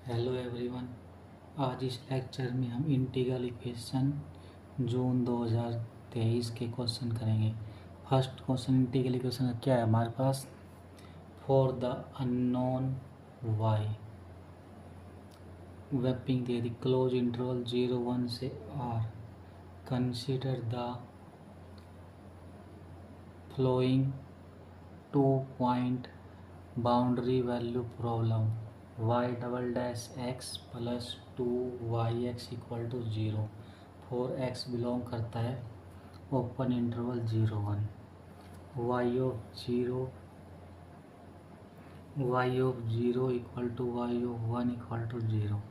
Hello everyone. आज इस lecture में हम इंटीग्रल इक्वेशन जून 2023 के क्वेश्चन करेंगे। फर्स्ट क्वेश्चन इंटीग्रल इक्वेशन का क्या है हमारे पास, for the unknown y mapping दे दी क्लोज इंटरवल 0 1 से r consider the flowing 2 point boundary value problem y double dash x plus 2yx equal to 0 for x belong करता है open interval 0 1 y of 0 equal to y of 1 equal to 0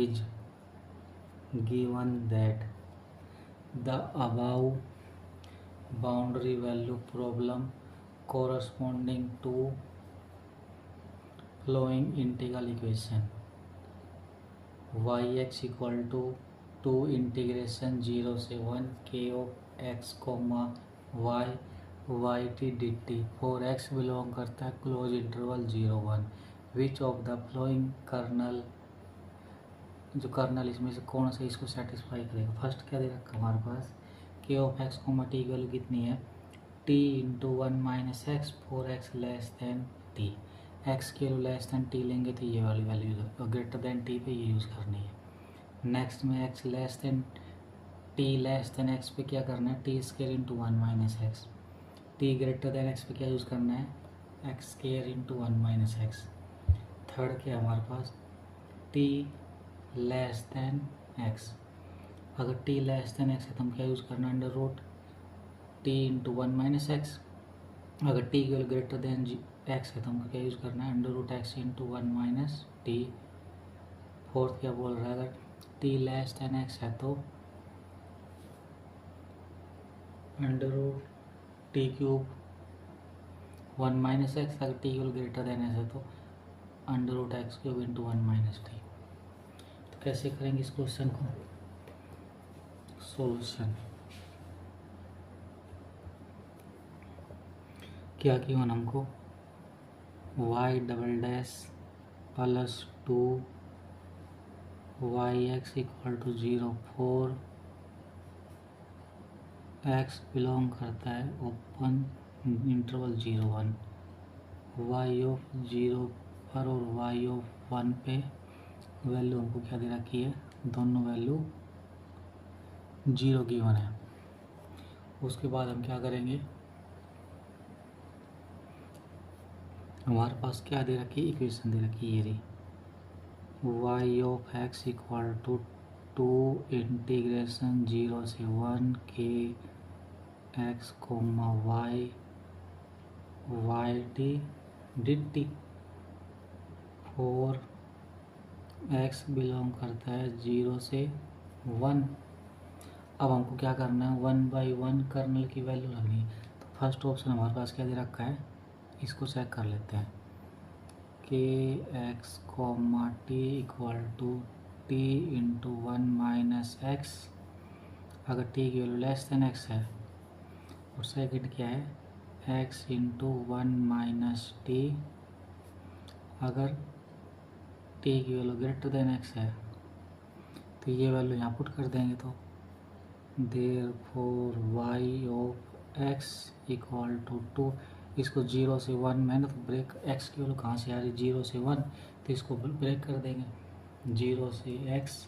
is given that the above boundary value problem corresponding to flowing integral equation yx equal to 2 integration 0 से 1 k of x comma y y t d t for x belong करता है close interval 0 1 which of the following kernel, जो kernel इसमें से कौन सा इसको satisfy करेगा। फर्स्ट क्या दे रखा हमारे पास, k of x comma t की वैल्यू कितनी है t into 1 minus x for x less than t. एक्स की वैल्यू लेस देन टी लेंगे तो ये वाली वैल्यू और ग्रेटर देन टी पे ये यूज़ करनी है। नेक्स्ट में x less than t less than x पे क्या करना है, t square into 1 minus x. T greater than x पे क्या यूज़ करना है, x square into 1 minus x. Third क्या है हमारे पास, टी लेस देन एक्स। अगर टी लेस देन एक्स है तो हम क्या यूज़ करना है, under root t into 1 minus x. अगर टी की वैल्यू ग्रेटर देन एक्स है तो हमको क्या यूज़ करना है, under root x into 1 minus t. Fourth क्या बोल रहा है, अगर टी लेस देन एक्स है तो under root t cube 1 minus x. अगर टी की वैल्यू ग्रेटर देन एक्स है तो under root x cube into 1 minus t. तो कैसे करेंगे इस क्वेश्चन को, सॉल्यूशन क्या किया हमको, y double dash plus 2 yx equal to 0 for x belong करता है ओपन इंटरवल 0 1 y ऑफ 0 पर और y ऑफ 1 पे वैल्यू हमको क्या दे रखी है, दोनों वैल्यू 0 गिवन है। उसके बाद हम क्या करेंगे, हमारे पास क्या दे रखी है, इक्वेशन दे रखी है ये रही, y of x equal to 2 integration 0 से 1 k x comma y y t d t for x belong करता है 0 से 1। अब हमको क्या करना है, 1/1 कर्नल की वैल्यू लगनी है। तो फर्स्ट ऑप्शन हमारे पास क्या दे रखा है, इसको चेक कर लेते हैं, k x comma t equal to t into 1 minus x. अगर टी की वैल्यू लेस देन एक्स है, और सेकंड क्या है, एक्स इंटू 1 माइनस टी। अगर टी की वैल्यू ग्रेटर देन एक्स है तो ये वैल्यू यहाँ पुट कर देंगे, तो therefore y of x equal to 2। इसको 0 से 1 में ना तो ब्रेक, एक्स की वैल्यू कहाँ से आ रही, 0 से 1, तो इसको ब्रेक कर देंगे। 0 से एक्स,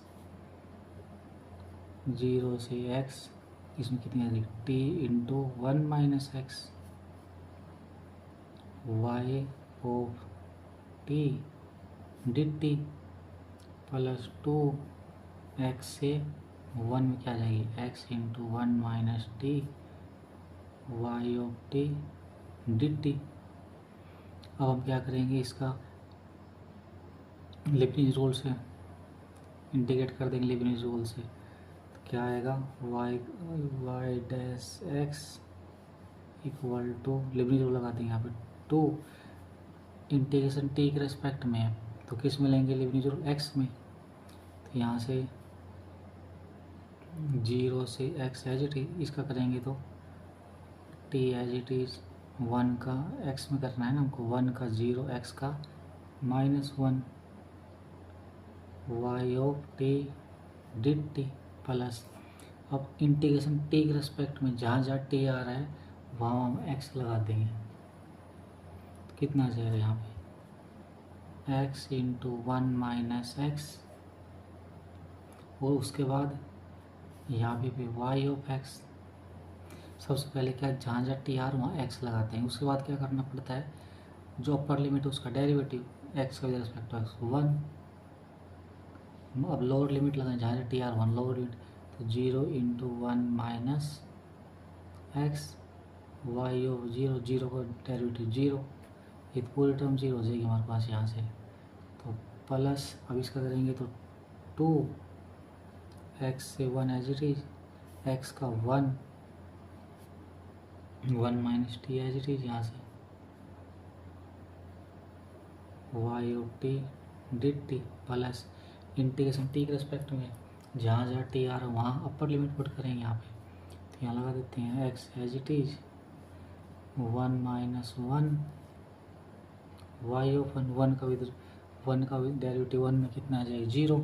0 से एक्स, इसमें कितनी आ रही, t into 1 minus x y of t d t plus 2 x से 1 में क्या आ जाएगी, x into 1 minus t y of t d t. अब हम क्या करेंगे, इसका लिबनिज़ रूल से इंटीग्रेट कर देंगे, लिबनिज़ रूल से। तो क्या आएगा, y dash x equal to, Leibniz rule लगा देंगे यहाँ पे, 2 इंटीग्रेशन टी के रेस्पेक्ट में है तो किस में लेंगे, लिबनिज़ रूल एक्स में। तो यहाँ से 0 से एक्स एज इट इज, इसका करेंगे तो टी एज इट इज 1 का एक्स में करना है ना हमको, 1 का 0 एक्स का -1 वाई ऑफ टी डिट टी प्लस, अब इंटीग्रेशन टी के रेस्पेक्ट में जहाँ जहाँ टी आ रहा है वहाँ हम एक्स लगा देंगे। कितना आ जाएगा यहाँ पे एक्स इंटू 1 माइनस एक्स, और उसके बाद यहाँ पे वाई ऑफ एक्स। सबसे पहले क्या, जहाँ जहाँ टी आर वहाँ एक्स लगाते हैं। उसके बाद क्या करना पड़ता है, जो अपर लिमिट है उसका डेरिवेटिव एक्स का रेस्पेक्ट टू एक्स 1। अब लोअर लिमिट लगाएं, जहाँ टी आर 1 लोअर लिमिट, तो 0 into 1 minus x y of 0, 0 का डेरिवेटिव 0, ये पूरी टर्म 0 हो जाएगी हमारे पास यहाँ से। तो प्लस, अब इसका करेंगे तो 2 एक्स से 1 एज इट इज, एक्स का 1 minus t as it is, यहाँ से वाई ऑफ टी डिट टी प्लस इंटीग्रेशन टी के रेस्पेक्ट में जहाँ जहाँ टी आ रहा है वहाँ अपर लिमिट पुट करेंगे यहाँ पे। तो यहाँ लगा देते हैं x as it is 1 minus 1 y of 1 का भी 1 का भी डेरिवेटिव 1 में कितना आ जाएगा 0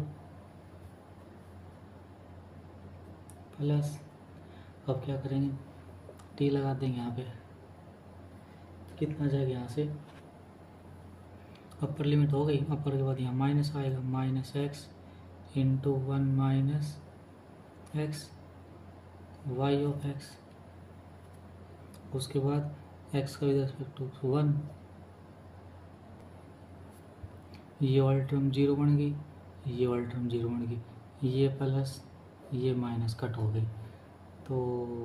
प्लस, अब क्या करेंगे टी लगा देंगे यहाँ पे, कितना आ जाएगा यहाँ से अपर लिमिट हो गई, अपर के बाद यहाँ माइनस आएगा, minus x into 1 minus x y of x, उसके बाद एक्स का विद रिस्पेक्ट टू 1, ये वाली टर्म 0 बन गई, ये वाली टर्म 0 बन गई, ये प्लस ये माइनस कट हो गई। तो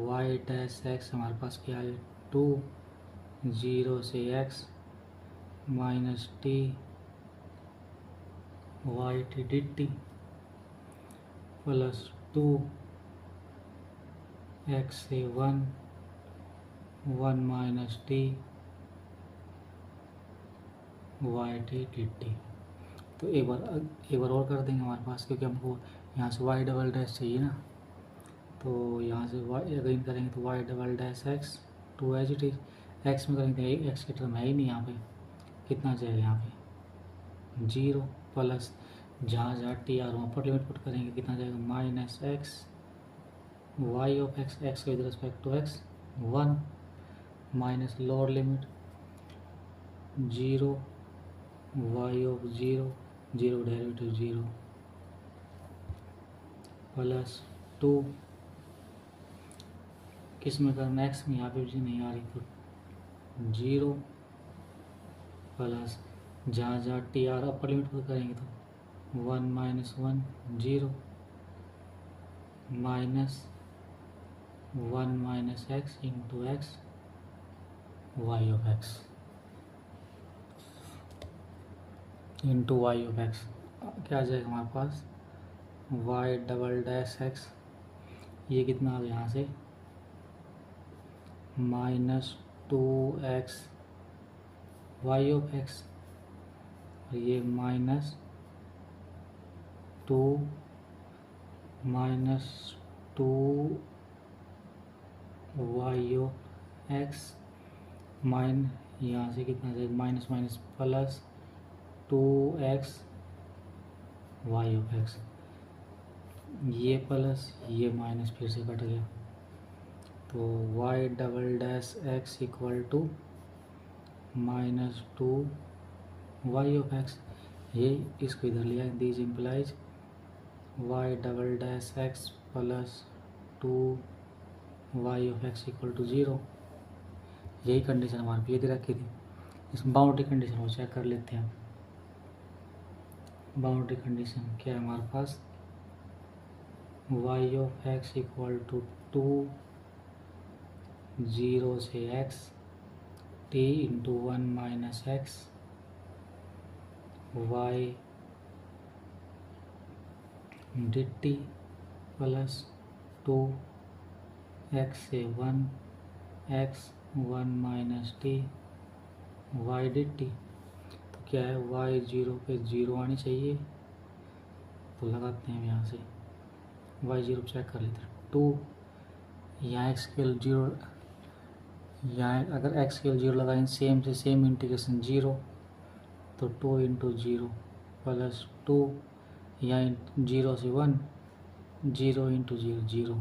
वाई डैश एक्स हमारे पास क्या है 2 0 से x minus t y t डिट टी प्लस 2 एक्स से 1 माइनस टी वाई टी डिट टी। तो एक बार और कर देंगे हमारे पास, क्योंकि हमको यहाँ से वाई डबल डैश चाहिए ना। तो यहाँ से वाई अगेन करेंगे तो y double dash x 2 as it is, x में करेंगे तो एक्स की टर्म है ही नहीं यहाँ पे, कितना जाएगा यहाँ पे 0 प्लस जहाँ जहाँ टी आर वहाँ पर लिमिट पुट करेंगे, कितना जाएगा minus x y of x, x with respect to x 1 minus lower limit 0 y of 0, 0 derivative 0 plus 2, किस में करना एक्स में, यहाँ पे भी नहीं आ रही तो 0 प्लस जहाँ जहाँ टी आर अपर लिमिट पर करेंगे तो 1 minus 1 0 minus 1 minus x into x y of x into y of x, क्या आ जाएगा हमारे पास वाई डबल डैश एक्स, ये कितना आ गया यहाँ से minus 2x y of x, और ये minus 2 minus 2 y of x माइन, यहाँ से कितना जाएगा minus minus plus 2x y of x, ये प्लस ये माइनस फिर से कट गया। तो y double dash x equal to minus 2 y of x, ये इसको इधर लिया, this implies y double dash x plus 2 y of x equal to 0। यही कंडीशन हमारे पे यदि रखी थी, इसमें बाउंड्री कंडीशन हो चेक कर लेते हैं। बाउंड्री कंडीशन क्या है हमारे पास, y of x equal to 2 0 से x t into 1 minus x y डिट टी प्लस 2 x से 1 x 1 माइनस टी वाई डिट टी। तो क्या है y 0 पे 0 आनी चाहिए, तो लगाते हैं यहाँ से y 0 चेक कर लेते हैं 2, यहाँ x के 0, यहाँ अगर x के 0 लगाएं सेम से सेम इंटीग्रेशन 0, तो 2 इंटू 0 प्लस 2 या 0 से 1, 0 इंटू 0 0,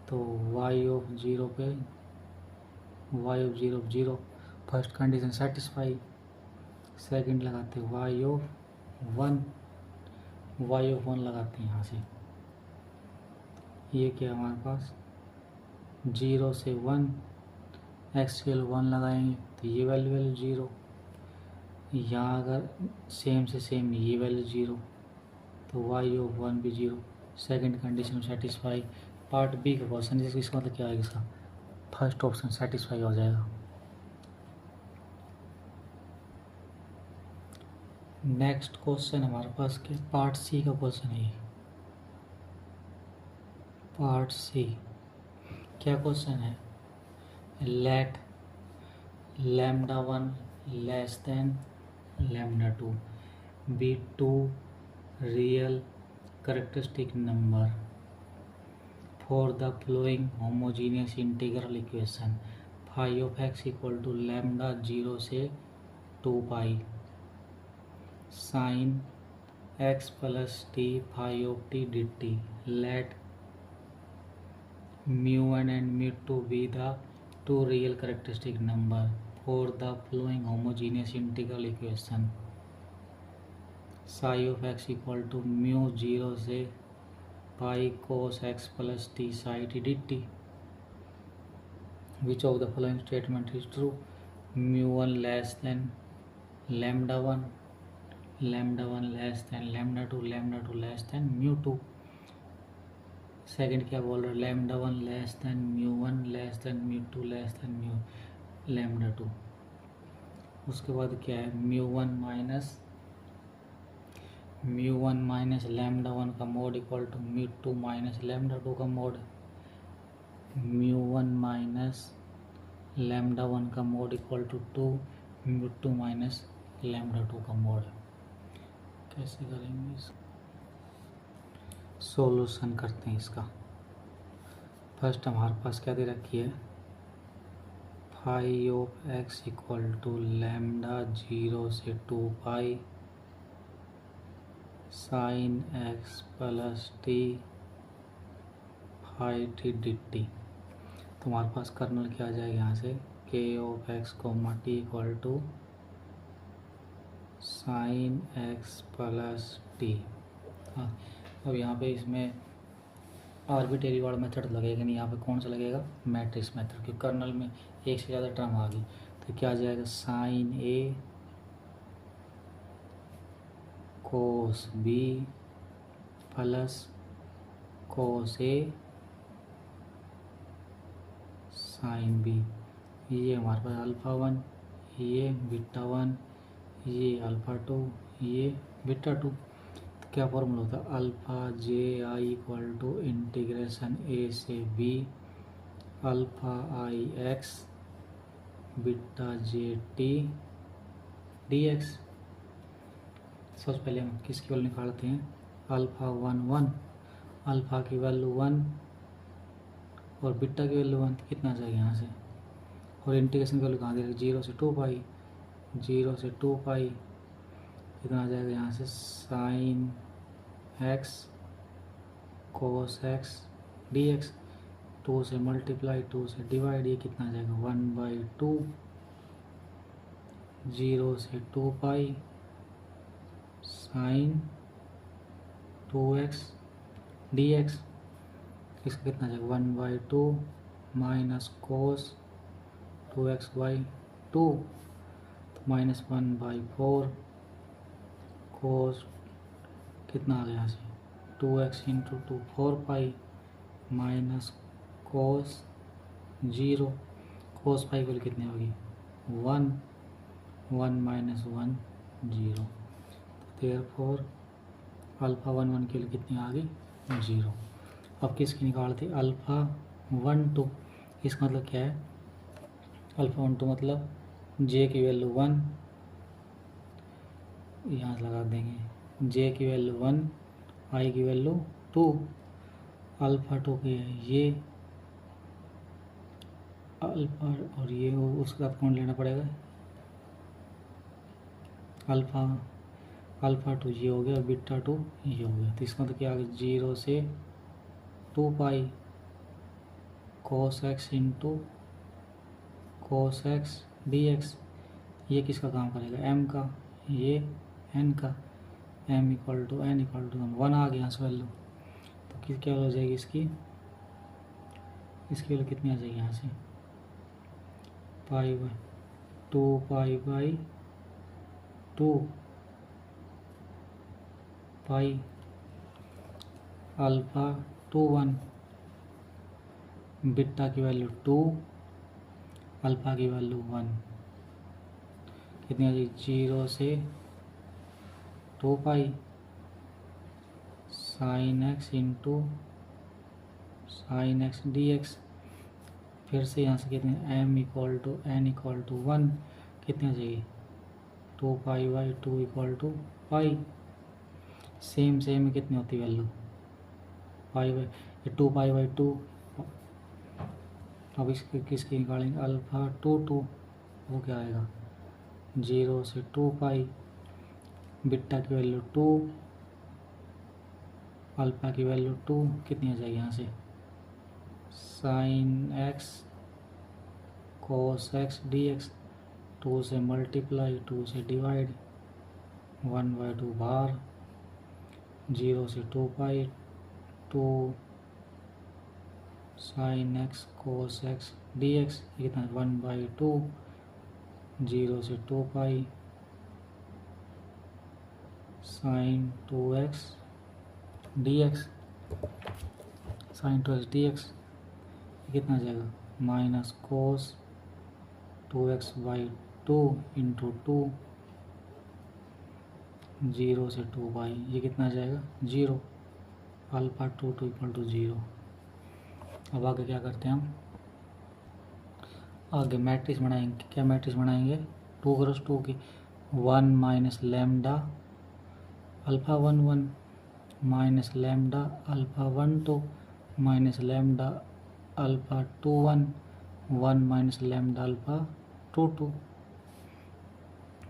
तो y ऑफ 0 पे y of 0 0, first condition satisfy. Second लगाते y ऑफ 1, y ऑफ 1 लगाते हैं यहाँ से। ये क्या हमारे पास 0 से 1, x के 1 लगाएंगे तो ये वैल्यू 0। यहाँ अगर सेम से सेम ये वैल्यू 0, तो y ऑफ 1 भी 0। Second condition satisfy. Part B का क्वेश्चन, इसका मतलब क्या है, इसका फर्स्ट ऑप्शन सेटिस्फाई हो जाएगा। नेक्स्ट क्वेश्चन हमारे पास के पार्ट सी का क्वेश्चन है। पार्ट सी क्या क्वेश्चन है, let lambda 1 less than lambda 2 be two real characteristic number for the following homogeneous integral equation phi of x equal to lambda 0 से 2 pi sine x plus t phi of t d t. Let mu1 and mu2 be the two real characteristic number for the following homogeneous integral equation psi of x equal to mu 0 से pi cos x plus t psi t dt। which of the following statement is true, mu1 less than lambda 1, lambda 1 less than lambda 2, lambda 2 less than mu2। Second क्या बोल रहा है, lambda 1 less then mu 1 less then mu 2 less than mu lambda 2। उसके बाद क्या है, mu 1 minus lambda 1 का mod equal to mu 2 minus lambda 2 का मोड। म्यू 1 माइनस लैम्डा 1 का mod equal to 2 mu 2 minus lambda 2 का मोड। कैसे करेंगे इसको, सॉल्यूशन करते हैं इसका। फर्स्ट हमारे पास क्या दे रखी है, phi of x equal to lambda 0 से 2 pi sine x plus t phi t d t. तो हमारे पास कर्नल क्या आ जाएगा यहाँ से, k of x comma t equal to sine x plus t. हाँ, अब यहाँ पे इसमें आर्बिट्रेरी वाला मेथड लगेगा नहीं, यहाँ पे कौन सा लगेगा, मैट्रिक्स मेथड, क्योंकि कर्नल में एक से ज़्यादा टर्म आ गई। तो क्या आ जाएगा, साइन ए कोस बी प्लस कोस ए साइन बी। ये हमारे पास अल्फ़ा 1, ये बीटा 1, ये अल्फ़ा 2, ये बीटा 2। क्या फॉर्मूला होता है, alpha j i equal to integration a से b alpha i x beta j t d x. सबसे पहले हम किसकी वैल्यू निकालते हैं, अल्फ़ा 1 1, अल्फ़ा की वैल्यू 1 और बीटा की वैल्यू 1, कितना चाहिए यहाँ से, और इंटीग्रेशन की वैल्यू कहाँ दे रही, 0 से 2 पाई, 0 से 2 पाई कितना आ जाएगा यहाँ से, sign x cos x d x. 2 से मल्टीप्लाई 2 से डिवाइड, ये कितना आ जाएगा 1/2, 0 से 2 pi sine 2x d x. इसका कितना आ जाएगा 1/2 माइनस कोस 2x/2, तो माइनस 1/4 कोस कितना आ गया यहाँ से 2x into 2 4 pi minus cos 0, कोस पाई वैल्यू कितनी होगी 1, 1 माइनस 1 0। देयरफॉर अल्फ़ा 1 1 की वैल्यू कितनी आ गई 0। अब किसकी निकालते, अल्फ़ा 1 2, इसका मतलब क्या है, अल्फ़ा 1 2 मतलब जे की वैल्यू 1, यहाँ से लगा देंगे, जे की वैल्यू 1, आई की वैल्यू 2, अल्फ़ा 2 की है ये अल्फ़ा, और ये उसके साथ कौन लेना पड़ेगा, अल्फ़ा अल्फ़ा टू ये हो गया, बीटा टू ये हो गया। तो इसका मतलब क्या आ गया, 0 से 2 pi cos x into cos x d x. ये किसका काम करेगा, एम का, ये एन का। M equal to n equal to 1 आ गया इस वैल्यू। तो क्या हो जाएगी इसकी वैल्यू कितनी आ जाएगी यहाँ से, pi by 2 pi by 2 pi alpha to 1, beta की वैल्यू 2, अल्फ़ा की वैल्यू 1, कितनी आ जाएगी 0 से 2 pi sine x into sine x d x. फिर से यहाँ से कितने, m equal to n equal to 1, कितनी आ जाएगी 2 pi by 2 equal to pi. Same कितनी होती है value, pi by 2 pi by 2। अब इसकी किसकी निकालेंगे, अल्फ़ा टू, वो क्या आएगा 0 से 2 पाई, बीटा की वैल्यू 2, अल्फ़ा की वैल्यू 2, कितनी आ जाएगी यहाँ से, sign x cos x d x. 2 से मल्टीप्लाई, 2 से डिवाइड, 1/2 बाहर, 0 से 2 pi 2 sine x cos x d x, कितना 1/2, 0 से 2 pi sine 2x d x, sine 2x d x कितना आ जाएगा, माइनस कोस 2x/2 इंटू 2, 0 से 2 पाई, ये कितना आ जाएगा 0, अल्फ़ा टू इक्वल टू 0। अब आगे क्या करते हैं हम, आगे मैट्रिक्स बनाएंगे। क्या मैट्रिक्स बनाएंगे, 2 क्रॉस 2 की, 1 minus lambda alpha 1 1 minus lambda alpha 1 2 minus lambda alpha 2 1 1 minus lambda alpha 2 2।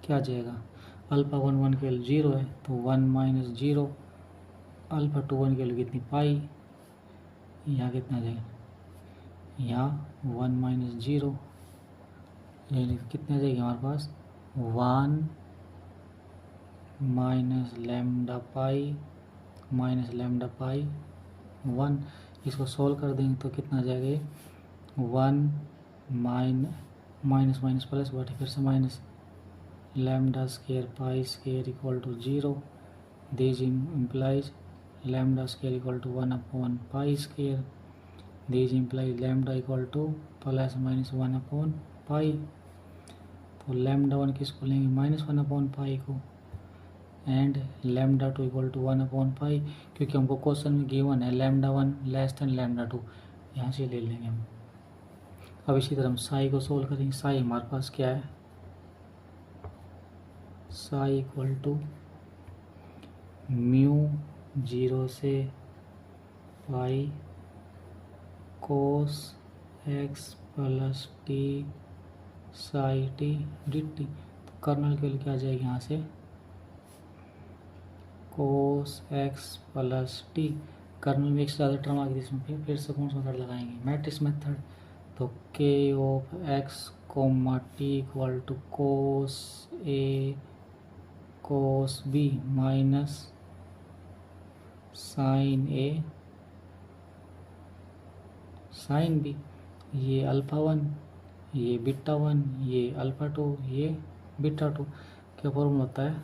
क्या आ जाएगा, अल्फ़ा 1 1 की वैल्यू 0 है, तो 1 माइनस 0, अल्फ़ा 2 1 की वैल्यू कितनी पाई, यहाँ कितना आ जाएगा, यहाँ 1 माइनस 0, यानी कितने आ जाएगी हमारे पास 1 माइनस लैम्डा पाई 1। इसको सोल्व कर देंगे तो कितना आ जाएगा, 1 माइनस माइनस प्लस बटे फिर से minus lambda square pi square equal to 0। This implies lambda square equal to 1/, pi square. This implies lambda equal to plus minus 1/, pi. तो लैम्डा 1 किसको लेंगे, -1/, पाई को, and lambda 2 equal to 1/, pi, क्योंकि हमको question में given है lambda 1 less than lambda 2, यहाँ से ले लेंगे हम। अब इसी तरह हम साई को सोल्व करेंगे। साई हमारे पास क्या है, साई इक्वल टू म्यू 0 से pi cos x plus t psi t d t. तो कर्नल के लिए क्या आ जाएगी यहाँ से, cos x plus t. Kernel में एक से ज़्यादा टर्म आ गई, इसमें फिर से कौन सा मेथड लगाएंगे, मैट्रिक्स मेथड। तो k of x comma t equal to cos A cos B minus sine A sine B. ये अल्फ़ा 1, ये बीटा 1, ये अल्फ़ा 2, ये बीटा 2। क्या फॉर्मूला होता है,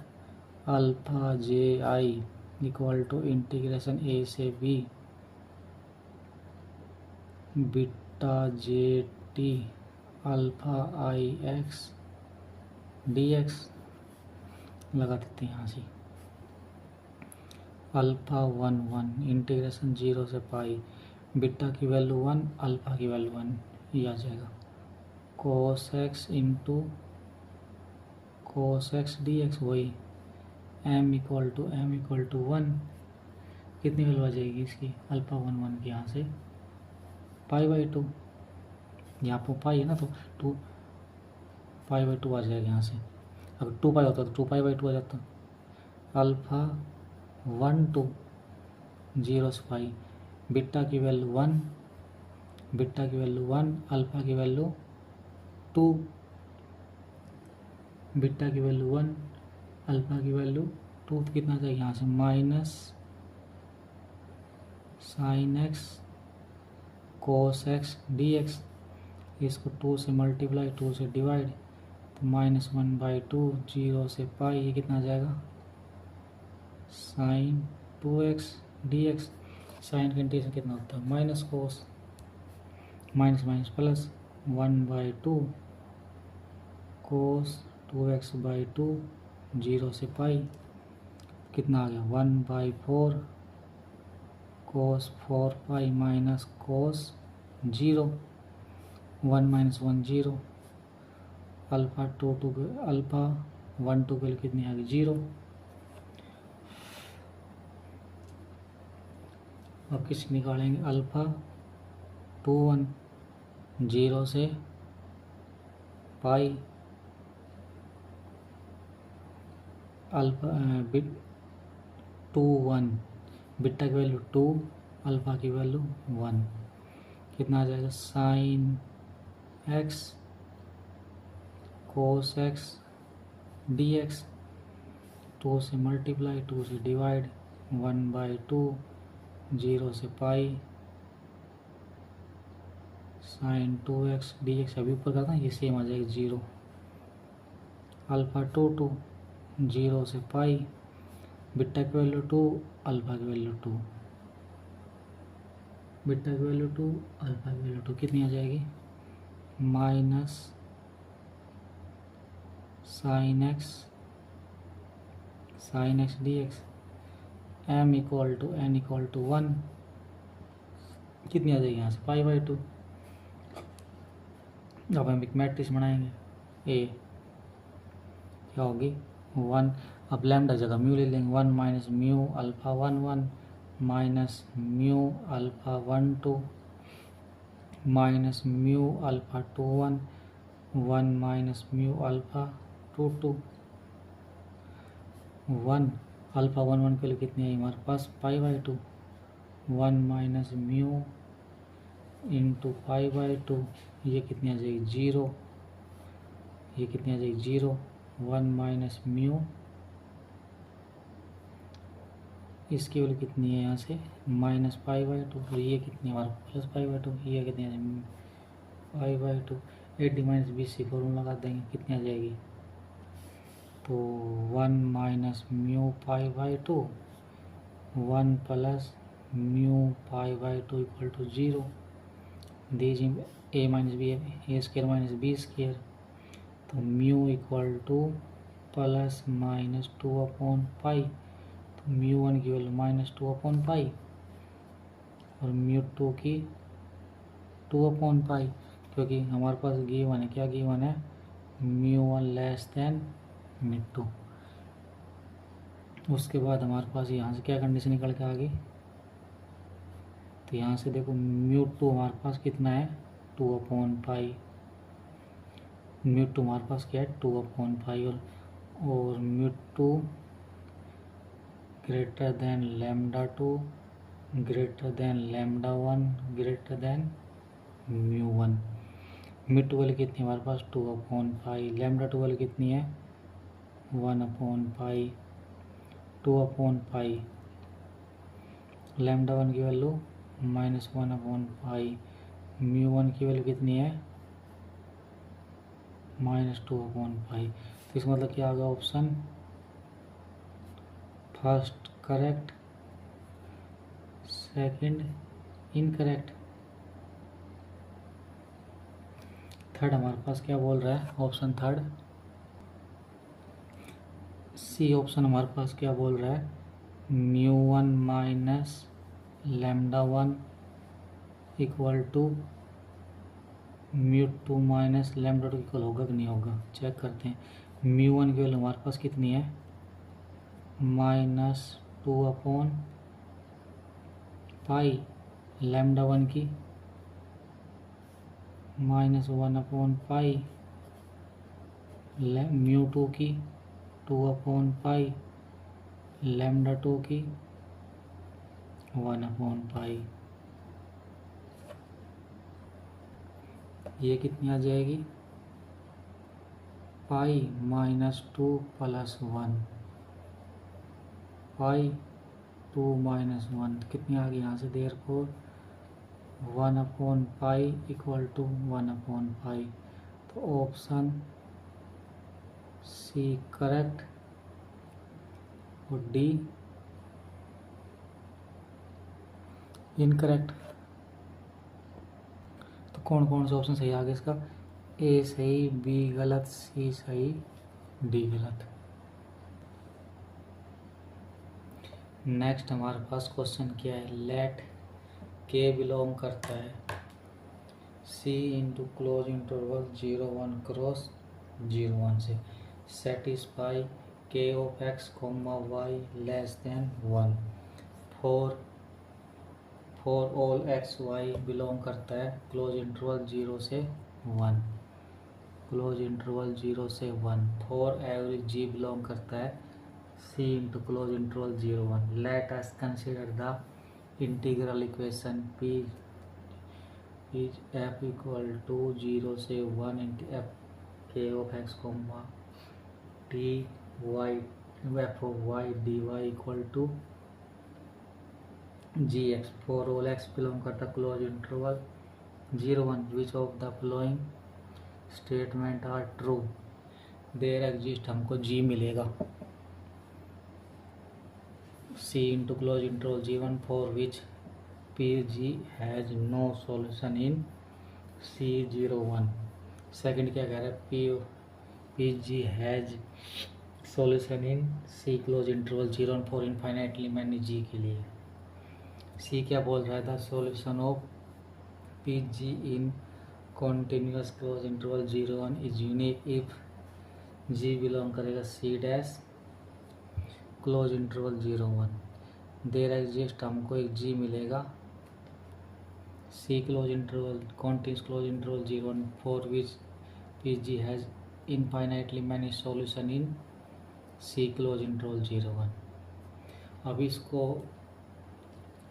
alpha j i equal to integration a से b beta j t alpha i x d x. लगा देते हैं यहाँ से, अल्फ़ा 1 1 इंटीग्रेशन 0 से पाई, बीटा की वैल्यू 1, अल्फ़ा की वैल्यू 1, ये आ जाएगा कोस x into cos x d x. वही एम इक्वल टू 1, कितनी वैल्यू आ जाएगी इसकी, अल्फ़ा 1 1 की यहाँ से पाई/2, यहाँ पर पाई है ना, तो 2 पाई/2 आ जाएगा यहाँ से। अगर 2 पाई होता तो 2 पाई/2 आ जाता, अल्फ़ा 0 से पाई, बीटा की वैल्यू 1, अल्फ़ा की वैल्यू 2, बीटा की वैल्यू 1, अल्फ़ा की वैल्यू 2, तो कितना चाहिए यहाँ से minus sign x cos x d x, इसको 2 से मल्टीप्लाई 2 से डिवाइड, तो -1/2 0 से पाई, ये कितना आ जाएगा साइन 2x dx। साइन का इंटीग्रेशन कितना होता है minus cos, minus minus plus 1/2 कोस 2x/2 0 से पाई, कितना आ गया 1/4 कोस 4 पाई माइनस कोस 0, 1 - 1 0, अल्फ़ा 1 2 के लिए कितनी आ गई 0। अब किसकी निकालेंगे अल्फ़ा 2 1 0 से पाई, अल्फ़ा 2 1, बीटा की वैल्यू 2, अल्फ़ा की वैल्यू 1, कितना आ जाएगा sign x cos x d x, 2 से मल्टीप्लाई 2 से डिवाइड, 1/2 0 से पाई साइन 2x dx, अभी ऊपर करता है ये सेम आ जाएगा 0, अल्फ़ा 2 0 से पाई, बीटा की वैल्यू 2, अल्फ़ा की वैल्यू 2, बीटा की वैल्यू 2, अल्फ़ा की वैल्यू 2, कितनी आ जाएगी minus sine x dx, m = n = 1, कितनी आ जाएगी यहाँ से π/2। अब हम एक मैट्रिक्स बनाएंगे, ए क्या होगी 1, अब लैम्डा जगह म्यू ले लेंगे, 1 - mu alpha 1 1 minus mu alpha 1 2 minus mu alpha 2 1 1 minus mu alpha 2 2 1, alpha 1 1 के लिए कितनी आई हमारे पास π/2, 1 माइनस म्यू इंटू π/2, ये कितनी आ जाएगी 0, ये कितनी आ जाएगी 0, 1 माइनस म्यू, इसकी वैल्यू कितनी है यहाँ से -π/2, और ये कितनी हमारा +π/2, ये कितनी आ जाएगी π/2, 80 - 20 से फॉर्मूला लगा देंगे, कितनी आ जाएगी तो 1 माइनस म्यू π/2, 1 प्लस म्यू π/2 = 0, दीजिए a - b a² - b², तो म्यू = ±2/पाई, तो म्यू 1 की वैल्यू -2/पाई और म्यू 2 की 2/पाई, क्योंकि हमारे पास गिवन है, क्या गिवन है म्यू 1 < म्यू 2। उसके बाद हमारे पास यहाँ से क्या कंडीशन निकल के आ गई, तो यहाँ से देखो म्यू 2 हमारे पास कितना है 2/पाई, म्यू 2 हमारे पास क्या है 2/पाई, और mu 2 greater than lambda 2 greater than lambda 1 greater than mu 1। Mu 2 वाली कितनी हमारे पास 2/पाई, लैम्डा 2 वाली कितनी है 1/पाई, 2/पाई, लैम्डा 1 की वैल्यू -1/पाई, म्यू 1 की वैल्यू कितनी है -2/पाई। तो इसका मतलब क्या आ गया option first correct, second incorrect, third हमारे पास क्या बोल रहा है ऑप्शन थर्ड सी ऑप्शन हमारे पास क्या बोल रहा है mu 1 minus lambda 1 equal to mu 2 minus lambda 2 equal होगा कि नहीं होगा, चेक करते हैं। म्यू 1 की वैल्यू हमारे पास कितनी है -2/पाई, लैम्डा 1 की -1/पाई, म्यू 2 की 2/पाई, लैम्डा 2 की 1/पाई, ये कितनी आ जाएगी पाई -2 + 1, पाई 2 - 1 कितनी आ गई यहाँ से, देर को 1/पाई = 1/पाई। तो ऑप्शन सी करेक्ट और डी इनकरेक्ट। तो कौन कौन सा ऑप्शन सही आ गया इसका, ए सही, बी गलत, सी सही, डी गलत। नेक्स्ट हमारे पास क्वेश्चन क्या है, लेट के बिलोंग करता है C into close interval 0 1 cross 0 1 से satisfy K of x comma y less than 1 for all x y belong करता है क्लोज इंटरवल 0 से 1, क्लोज इंटरवल 0 से 1 फॉर एवरी जी बिलोंग करता है C into close interval 0 1। Let us consider the integral equation p is f equal to 0 से 1 into f के of x comma t y F of y D y equal to g x for all x belong करता close interval 0 1 which of the following statement are true, there exist, हमको g मिलेगा C into close interval G1 for which P G has no solution in C01। Second क्या कह रहा है, P G has solution in C close interval 0 for infinitely many G के लिए। C क्या बोल रहा था, solution of P G in continuous close interval 0 1 is unique if G belong करेगा C dash closed interval 0 1। There exist, हमको एक G मिलेगा C close interval continuous close interval 0 1 for which P G has infinitely many solution in C close interval 0 1। अब इसको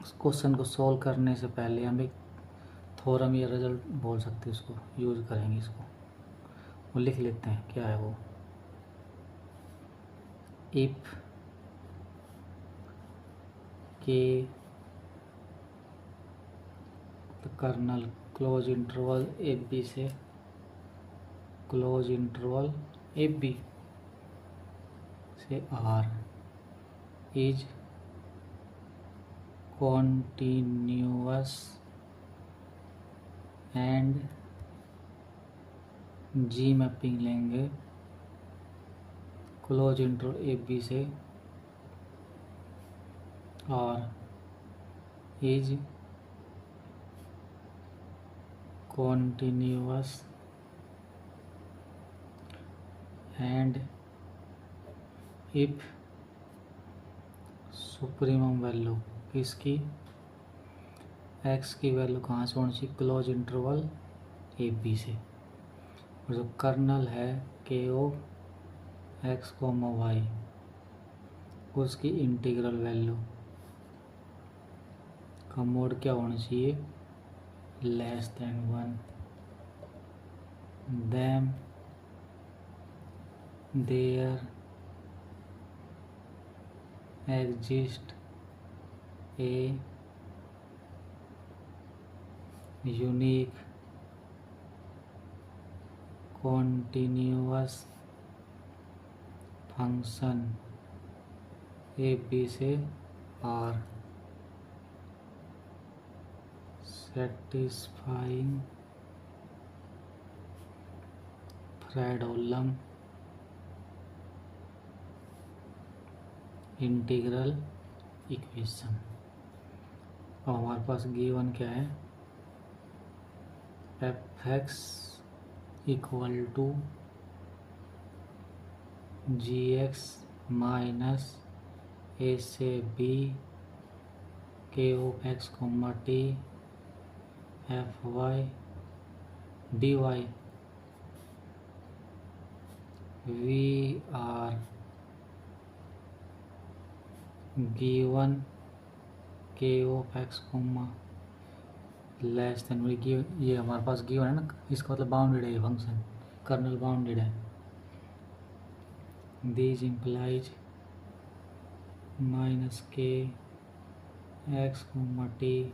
इस question को solve करने से पहले हम एक थ्योरम या रिजल्ट बोल सकते हैं, इसको यूज करेंगे, इसको वो लिख लेते हैं। क्या है वो, if K kernel close interval F B से क्लोज इंटरवल एफ बी से R is continuous and G mapping लेंगे क्लोज इंटरवल एफ बी से R is continuous and if supremum value किसकी, x की वैल्यू कहाँ से होनी चाहिए, क्लोज इंटरवल ए बी से, और जो कर्नल है K of x comma y उसकी इंटीग्रल वैल्यू का मोड क्या होना चाहिए, less than 1, then there exist a unique continuous function a b से R satisfying Fredholm integral equation. और हमारे पास गिवन क्या है, f x equal to g x minus a से b K of x comma t f y D y we are given K of x comma less than ये हमारे पास given है ना, इसका मतलब बाउंडेड है ये फंक्शन, कर्नल बाउंडेड है। This implies minus K x comma t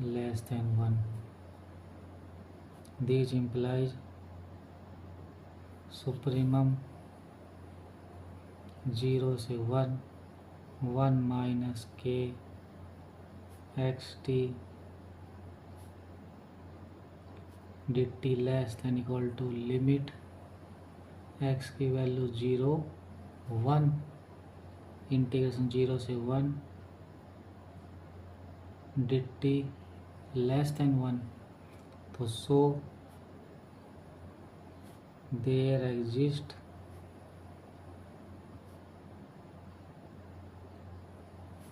less than 1। This implies supremum 0 से 1 1 minus K x t dt less than equal to limit x की वैल्यू 0 1 इंटीग्रेशन 0 से 1 dt लेस देन 1। तो so there exist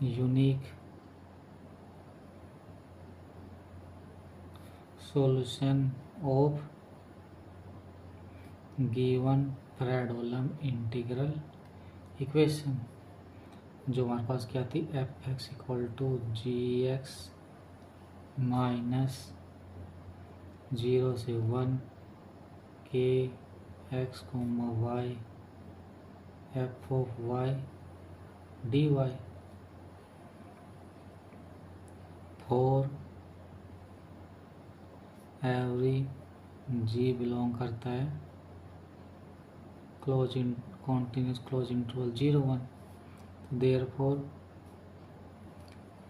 unique solution of given Fredholm integral equation, जो हमारे पास क्या थी, f x equal to g x minus 0 से 1 के x comma y F of y D y for every G belong करता है close in continuous close interval 0 1। Therefore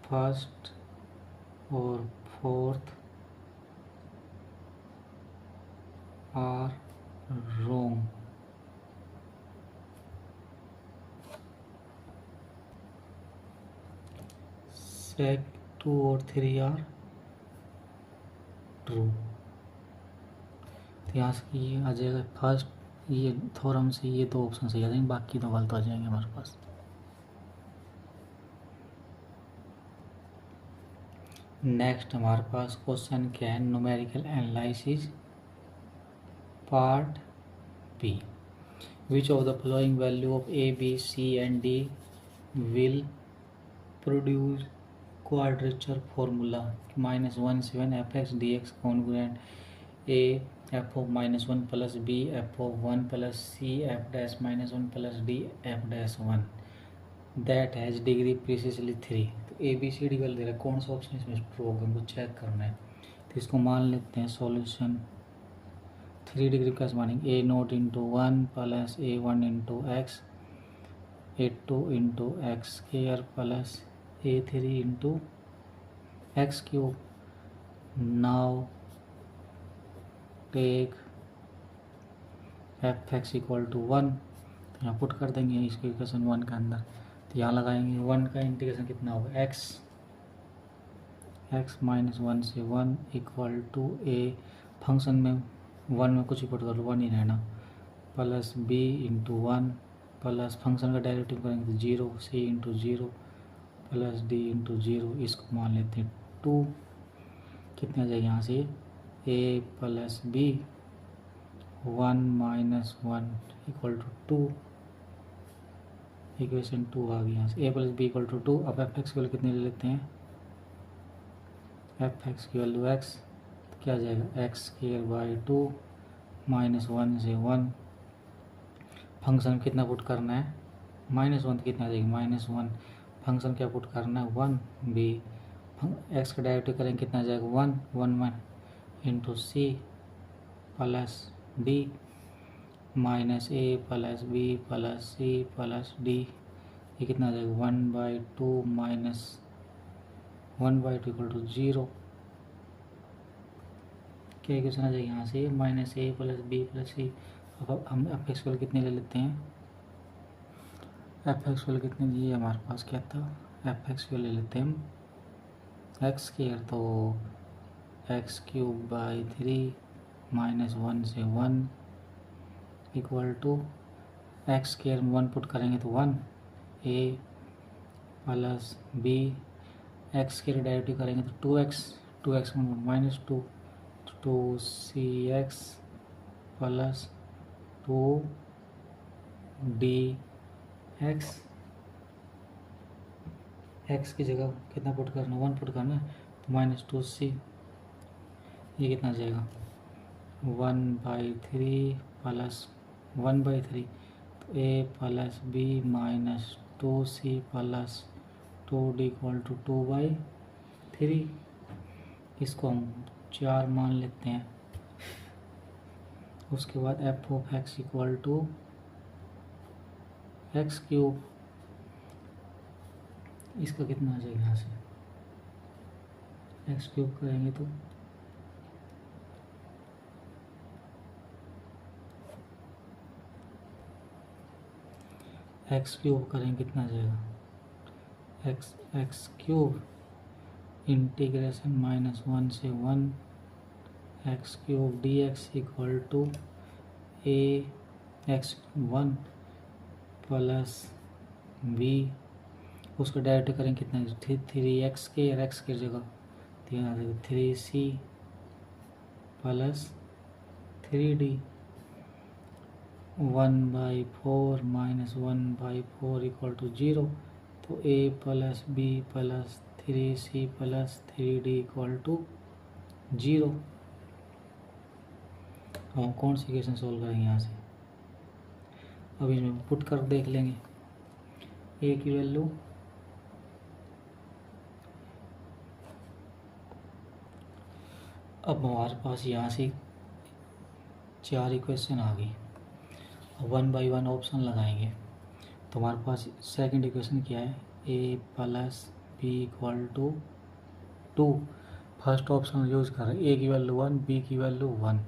first और फोर्थ आर रोंग। सेक 2 और 3 आर ट्रू। तो यहाँ से ये आ जाएगा फर्स्ट, ये थ्योरम से ये दो ऑप्शन सही आ जाएंगे, बाकी दो गलत आ जाएंगे हमारे पास। नेक्स्ट हमारे पास क्वेश्चन क्या है, numerical analysis part B. Which of the following value of a b c and d will produce quadrature formula -1 7 f x d x congruent a f of -1 plus b f of 1 plus c f dash -1 plus d f dash 1 that has degree precisely 3। तो ए b C D वाले दे रहा है, कौन सा option इसमें true होगा हमको check करना है। तो इसको मान लेते हैं सॉल्यूशन 3 डिग्री का मानेंगे a naught into 1 plus a 1 into x a 2 into x square plus a 3 into x cube. Now take f x equal to 1, तो यहाँ पुट कर देंगे इसको इक्वेशन 1 के अंदर। तो यहाँ लगाएंगे 1 का इंटीग्रेशन कितना होगा, एक्स -1 से 1 इक्वल टू ए फंक्शन में 1 में कुछ ही पुट कर लो, 1 ही रहना, plus B into 1 plus function का डायरेक्टिव करेंगे तो 0 C into 0 plus D into 0। इसको मान लेते हैं 2, कितने आ जाएगा यहाँ से a plus b 1 minus 1 equal to 2, equation 2 आ गई यहाँ से। A plus B equal to 2। अब एफ एक्स की वैल्यू कितनी ले लेते हैं, एफ एक्स की वैल्यू एक्स, तो क्या आ जाएगा एक्स स्क्वायर बाई 2 -1 से 1। फंक्शन कितना पुट करना है, -1, तो कितना आ जाएगा -1। फंक्शन क्या पुट करना है 1 बी, एक्स का डायरेक्टिव करेंगे कितना आ जाएगा 1 1 1 into c plus d minus a plus B plus C plus d, ये कितना आ जाएगा 1/2 माइनस 1/2 इक्वल टू 0। क्या इक्वेशन आ जाएगी यहाँ से minus a plus B plus सी। अब हम एफ एक्स वैल्यू कितने ले लेते हैं, एफ एक्स वैल्यू कितने दी है हमारे पास, क्या था एफ एक्स वैल्यू ले लेते हैं हम एक्स स्क्वायर, तो एक्स क्यूब बाई 3 -1 से 1 इक्वल टू एक्स स्क्वायर में 1 पुट करेंगे तो 1 a plus b, x square derivative करेंगे तो 2x minus 2 c x plus 2 d x x की जगह कितना पुट करना, 1 पुट करना, तो -2c, ये कितना आ जाएगा 1/3 प्लस 1/3, तो a plus b minus 2c plus 2d equal to 2/3। इसको हम 4 मान लेते हैं। उसके बाद F of x equal to x cube, इसका कितना आ जाएगा, यहाँ से एक्स क्यूब करेंगे तो एक्स क्यूब करेंगे कितना आ जाएगा, एक्स क्यूब इंटीग्रेशन -1 से 1 x cube D x equal to A x 1 plus B, उसको डायरेक्ट करेंगे कितना, 3x के और x की जगह 3c plus 3d 1/4 minus 1/4 equal to 0, तो a plus b plus 3c plus 3d equal to 0। हम कौन सी इक्वेशन सोल्व करेंगे यहाँ से, अब इसमें पुट कर देख लेंगे। a की वैल्यू अब हमारे पास यहाँ से 4 इक्वेशन आ गई। अब 1 बाई 1 ऑप्शन लगाएंगे, तो हमारे पास सेकंड इक्वेशन क्या है, a plus B equal to 2। First option use कर रहे हैं, a की वैल्यू 1, b की वैल्यू 1,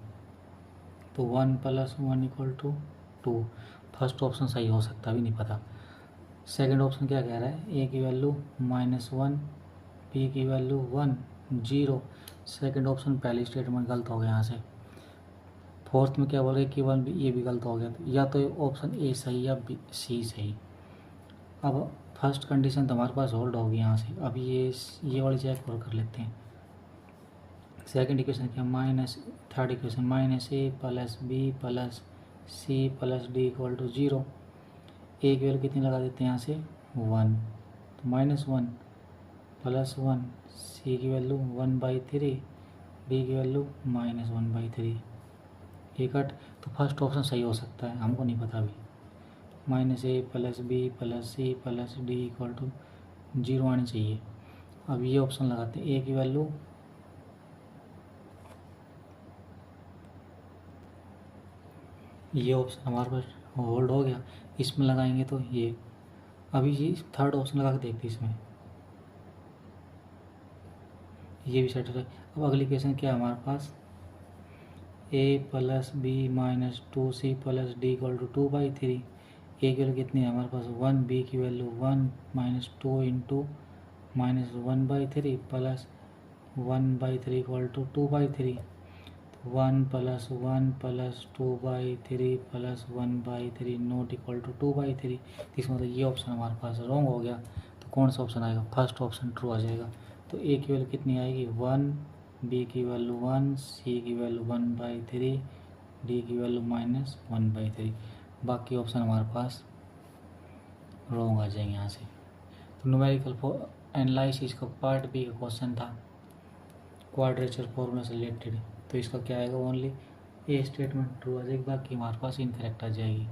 तो 1 plus 1 equal to 2। First option सही हो सकता भी नहीं पता। सेकंड ऑप्शन क्या कह रहा है, a की वैल्यू -1, b की वैल्यू 1, 0। सेकंड ऑप्शन पहली स्टेटमेंट गलत हो गया यहाँ से। फोर्थ में क्या बोल रहे हैं कि 1, ये भी गलत हो गया, तो या तो ऑप्शन ए सही या बी सी सही। अब फर्स्ट कंडीशन तो हमारे पास होल्ड होगी यहाँ से। अब ये वाली चेक और कर लेते हैं। सेकंड इक्वेशन क्या, third equation -a plus B plus C plus D equal to 0। A की वैल्यू कितनी लगा देते हैं यहाँ से 1, तो -1 प्लस 1, सी की वैल्यू 1/3, डी की वैल्यू -1/3। ये कट, तो फर्स्ट ऑप्शन सही हो सकता है, हमको नहीं पता अभी। -a plus B plus C plus D equal to 0 आनी चाहिए। अब ये ऑप्शन लगाते हैं, ए की वैल्यू ये ऑप्शन हमारे पास होल्ड हो गया, इसमें लगाएंगे तो ये। अभी ये थर्ड ऑप्शन लगा के देखते हैं इसमें, ये भी सेट है। अब अगली क्वेश्चन क्या है हमारे पास, a plus B minus 2c plus D equal to 2/3। A की वैल्यू कितनी है हमारे पास 1, बी की value 1 -2 into -1/3 plus 1/3 equal to 2/3। 1 plus 1 plus 2/3 plus 1/3 not equal to 2/3। इसका मतलब ये ऑप्शन हमारे पास रॉन्ग हो गया। तो कौन सा ऑप्शन आएगा, फर्स्ट ऑप्शन ट्रू आ जाएगा। तो ए की वैल्यू कितनी आएगी 1, बी की वैल्यू 1, सी की वैल्यू 1/3, डी की वैल्यू -1/3। बाकी ऑप्शन हमारे पास रॉन्ग आ जाएंगे यहाँ से। तो न्यूमेरिकल एनालिसिस का पार्ट बी का क्वेश्चन था, क्वाड्रेचर फॉर्मूला से रिलेटेड। तो इसका क्या आएगा, ओनली ए स्टेटमेंट ट्रू आ जाएगी, बाकी हमारे पास इनकरेक्ट आ जाएगी।